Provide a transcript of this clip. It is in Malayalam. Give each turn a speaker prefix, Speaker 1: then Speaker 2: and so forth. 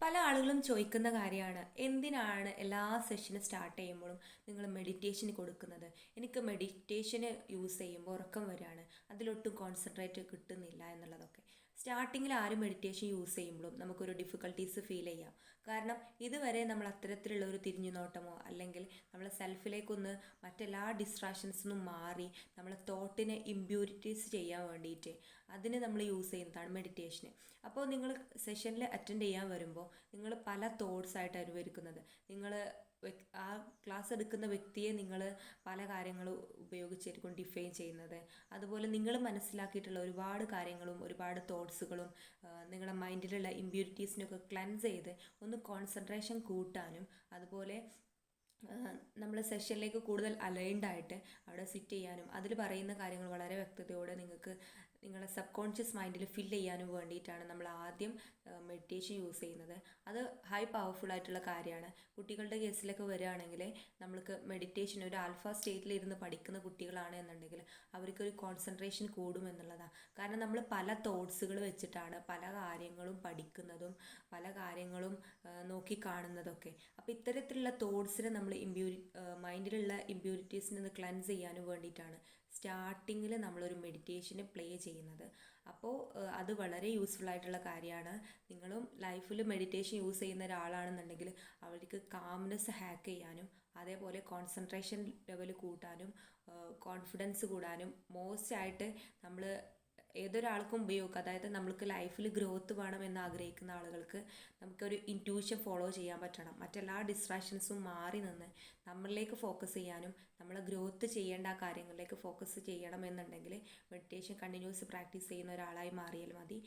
Speaker 1: പല ആളുകളും ചോദിക്കുന്ന കാര്യമാണ്, എന്തിനാണ് എല്ലാ സെഷനും സ്റ്റാർട്ട് ചെയ്യുമ്പോഴും നിങ്ങൾ മെഡിറ്റേഷന് കൊടുക്കുന്നത്? എനിക്ക് മെഡിറ്റേഷന് യൂസ് ചെയ്യുമ്പോൾ ഉറക്കം വരികയാണ്, അതിലൊട്ടും കോൺസെൻട്രേറ്റ് കിട്ടുന്നില്ല എന്നുള്ളതൊക്കെ. സ്റ്റാർട്ടിങ്ങിൽ ആരും മെഡിറ്റേഷൻ യൂസ് ചെയ്യുമ്പോഴും നമുക്കൊരു ഡിഫിക്കൽട്ടീസ് ഫീൽ ചെയ്യാം. കാരണം ഇതുവരെ നമ്മൾ അത്തരത്തിലുള്ള ഒരു തിരിഞ്ഞു നോട്ടമോ അല്ലെങ്കിൽ നമ്മളെ സെൽഫിലേക്കൊന്ന് മറ്റെല്ലാ ഡിസ്ട്രാക്ഷൻസിനും മാറി നമ്മളെ തോട്ടിനെ ഇമ്പ്യൂരിറ്റീസ് ചെയ്യാൻ വേണ്ടിയിട്ട് അതിന് നമ്മൾ യൂസ് ചെയ്യുന്നതാണ് മെഡിറ്റേഷന്. അപ്പോൾ നിങ്ങൾ സെഷനിൽ അറ്റൻഡ് ചെയ്യാൻ വരുമ്പോൾ നിങ്ങൾ പല തോട്ട്സ് ആയിട്ട് അനുഭവിക്കുന്നത്. നിങ്ങൾ ആ ക്ലാസ് എടുക്കുന്ന വ്യക്തിയെ നിങ്ങൾ പല കാര്യങ്ങൾ ഉപയോഗിച്ചായിരിക്കും ഡിഫൈൻ ചെയ്യുന്നത്. അതുപോലെ നിങ്ങൾ മനസ്സിലാക്കിയിട്ടുള്ള ഒരുപാട് കാര്യങ്ങളും ഒരുപാട് തോട്ട്സുകളും നിങ്ങളുടെ മൈൻഡിലുള്ള ഇമ്പ്യൂരിറ്റീസിനൊക്കെ ക്ലെൻസ് ചെയ്ത് ഒന്ന് കോൺസെൻട്രേഷൻ കൂട്ടാനും അതുപോലെ നമ്മൾ സെഷനിലേക്ക് കൂടുതൽ അലൈൻഡ് ആയിട്ട് അവിടെ സിറ്റ് ചെയ്യാനും അതിൽ പറയുന്ന കാര്യങ്ങൾ വളരെ വ്യക്തതയോടെ നിങ്ങൾക്ക് നിങ്ങളുടെ സബ് കോൺഷ്യസ് മൈൻഡിൽ ഫില്ല് ചെയ്യാനും വേണ്ടിയിട്ടാണ് നമ്മൾ ആദ്യം മെഡിറ്റേഷൻ യൂസ് ചെയ്യുന്നത്. അത് ഹൈ പവർഫുൾ ആയിട്ടുള്ള കാര്യമാണ്. കുട്ടികളുടെ കേസിലൊക്കെ വരികയാണെങ്കിൽ നമ്മൾക്ക് മെഡിറ്റേഷൻ ഒരു ആൽഫ സ്റ്റേറ്റിലിരുന്ന് പഠിക്കുന്ന കുട്ടികളാണ് എന്നുണ്ടെങ്കിൽ അവർക്കൊരു കോൺസെൻട്രേഷൻ കൂടും എന്നുള്ളതാണ്. കാരണം നമ്മൾ പല തോട്ട്സുകൾ വെച്ചിട്ടാണ് പല കാര്യങ്ങളും പഠിക്കുന്നതും പല കാര്യങ്ങളും നോക്കിക്കാണുന്നതൊക്കെ. അപ്പോൾ ഇത്തരത്തിലുള്ള തോട്ട്സിനെ നമ്മൾ മൈൻഡിലുള്ള ഇമ്പ്യൂരിറ്റീസിനെ ഒന്ന് ക്ലെൻസ് ചെയ്യാനും വേണ്ടിയിട്ടാണ് സ്റ്റാർട്ടിങ്ങിൽ നമ്മളൊരു മെഡിറ്റേഷന് പ്ലേ ചെയ്യുന്നത്. അപ്പോൾ അത് വളരെ യൂസ്ഫുൾ ആയിട്ടുള്ള കാര്യമാണ്. നിങ്ങളും ലൈഫിൽ മെഡിറ്റേഷൻ യൂസ് ചെയ്യുന്ന ഒരാളാണെന്നുണ്ടെങ്കിൽ അവർക്ക് കാംനെസ് ഹാക്ക് ചെയ്യാനും അതേപോലെ കോൺസെൻട്രേഷൻ ലെവൽ കൂട്ടാനും കോൺഫിഡൻസ് കൂടാനും മോസ്റ്റായിട്ട് നമ്മൾ ഏതൊരാൾക്കും ഉപയോഗിക്കുക. അതായത് നമ്മൾക്ക് ലൈഫിൽ ഗ്രോത്ത് വേണമെന്ന് ആഗ്രഹിക്കുന്ന ആളുകൾക്ക് നമുക്കൊരു ഇൻറ്റ്യൂഷൻ ഫോളോ ചെയ്യാൻ പറ്റണം. മറ്റെല്ലാ ഡിസ്ട്രാക്ഷൻസും മാറി നിന്ന് നമ്മളിലേക്ക് ഫോക്കസ് ചെയ്യാനും നമ്മൾ ഗ്രോത്ത് ചെയ്യേണ്ട ആ കാര്യങ്ങളിലേക്ക് ഫോക്കസ് ചെയ്യണമെന്നുണ്ടെങ്കിൽ മെഡിറ്റേഷൻ കണ്ടിന്യൂസ് പ്രാക്ടീസ് ചെയ്യുന്ന ഒരാളായി മാറിയാൽ മതി.